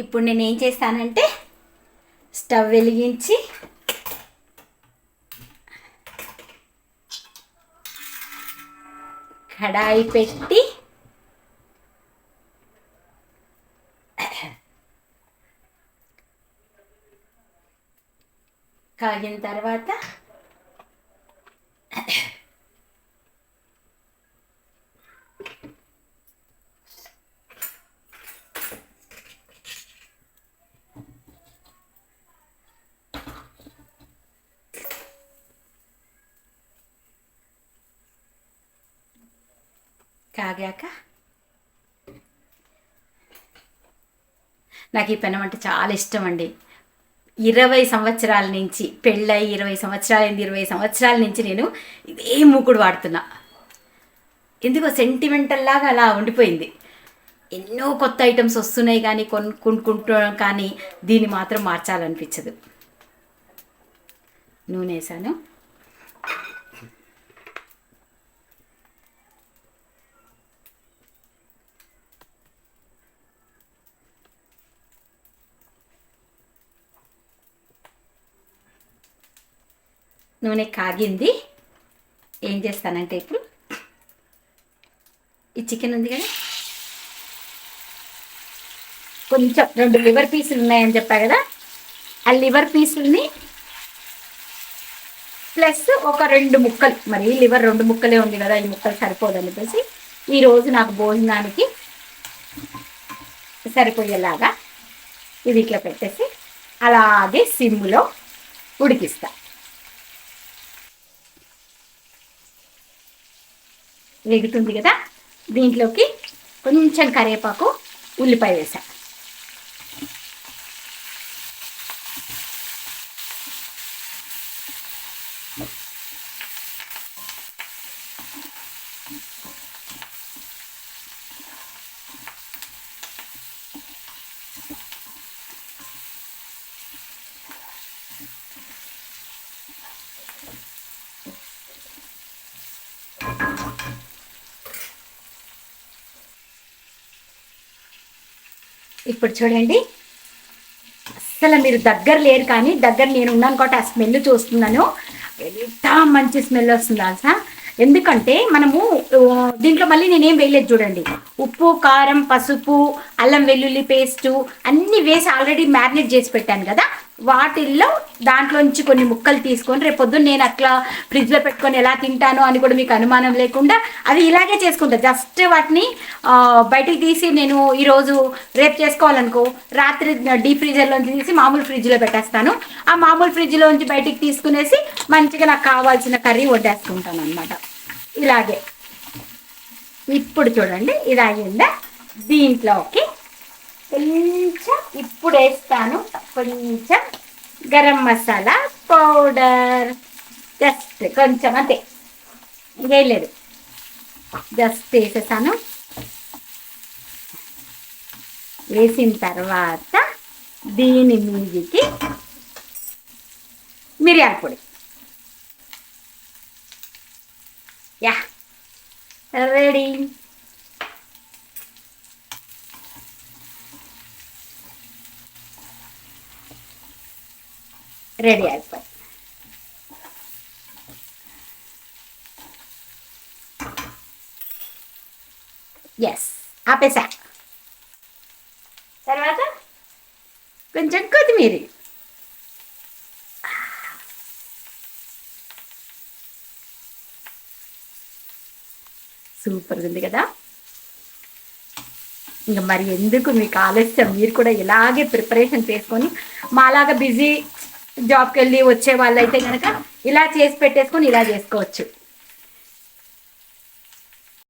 ఇప్పుడు నేను ఏం చేస్తానంటే స్టవ్ వెలిగించి కడాయి పెట్టి కాగిన తర్వాత కాగాక నాకు ఈ పెనం అంటే చాలా ఇష్టం అండి. 20 సంవత్సరాల నుంచి పెళ్ళై 20 సంవత్సరాలైంది. 20 సంవత్సరాల నుంచి నేను ఇదే మూకుడు వాడుతున్నా. ఎందుకో సెంటిమెంటల్ లాగా అలా ఉండిపోయింది. ఎన్నో కొత్త ఐటమ్స్ వస్తున్నాయి కానీ కొనుక్కుంటున్నాం, కానీ దీన్ని మాత్రం మార్చాలనిపించదు. నూనె వేసాను. నూనె కాగింది. ఏం చేస్తానంటే ఇప్పుడు ఈ చికెన్ ఉంది కదా, కొంచెం 2 లివర్ పీసులు ఉన్నాయని చెప్పా కదా, ఆ లివర్ పీసుల్ని ప్లస్ ఒక 2 ముక్కలు, మరి లివర్ 2 ముక్కలే ఉంది కదా, ఈ ముక్కలు సరిపోదని చెప్పేసి ఈరోజు నాకు భోజనానికి సరిపోయేలాగా ఇది ఇట్లా పెట్టేసి అలాగే సిమ్లో ఉడికిస్తా. వేగుతుంది కదా, దీంట్లోకి కొంచెం కరివేపాకు, ఉల్లిపాయ వేసా. ఇప్పుడు చూడండి, అస్సలు మీరు దగ్గర లేరు కానీ దగ్గర నేను ఉన్నాను కాబట్టి ఆ స్మెల్ చూస్తున్నాను. ఎంత మంచి స్మెల్ వస్తుంది అసలు. ఎందుకంటే మనము దీంట్లో మళ్ళీ నేనేం వేయలేదు చూడండి. ఉప్పు, కారం, పసుపు, అల్లం వెల్లుల్లి పేస్టు అన్నీ వేసి ఆల్రెడీ మ్యారినేట్ చేసి పెట్టాను కదా, వాటిల్లో దాంట్లోంచి కొన్ని ముక్కలు తీసుకొని రేపు పొద్దున్న నేను అట్లా ఫ్రిడ్జ్లో పెట్టుకొని ఎలా తింటాను అని కూడా మీకు అనుమానం లేకుండా అది ఇలాగే చేసుకుంటా. జస్ట్ వాటిని బయటికి తీసి నేను ఈరోజు రేపు చేసుకోవాలనుకో రాత్రి డీప్ ఫ్రీజర్లోంచి తీసి మామూలు ఫ్రిడ్జ్లో పెట్టేస్తాను. ఆ మామూలు ఫ్రిడ్జ్లోంచి బయటికి తీసుకునేసి మంచిగా నాకు కావాల్సిన కర్రీ వడ్డేసుకుంటాను అనమాట. ఇలాగే ఇప్పుడు చూడండి ఇది అయిందా, దీంట్లోకి కొంచెం ఇప్పుడు వేస్తాను కొంచెం గరం మసాలా పౌడర్, జస్ట్ కొంచెం అంతే, ఇంకేం లేదు, జస్ట్ వేసేసాను. వేసిన తర్వాత దీని మీదికి మిరియాల పొడి, యా రెడీ. రెడీ అయిపోయి ఎస్ ఆపేసా. తర్వాత కొంచెం కొత్తిమీర, సూపర్గా ఉంది కదా. ఇంకా మరి ఎందుకు మీకు ఆలస్యం, మీరు కూడా ఇలాగే ప్రిపరేషన్ చేసుకొని మాలాగా బిజీ జాబ్కి వెళ్ళి వచ్చే వాళ్ళైతే కనుక ఇలా చేసి పెట్టేసుకొని ఇలా చేసుకోవచ్చు.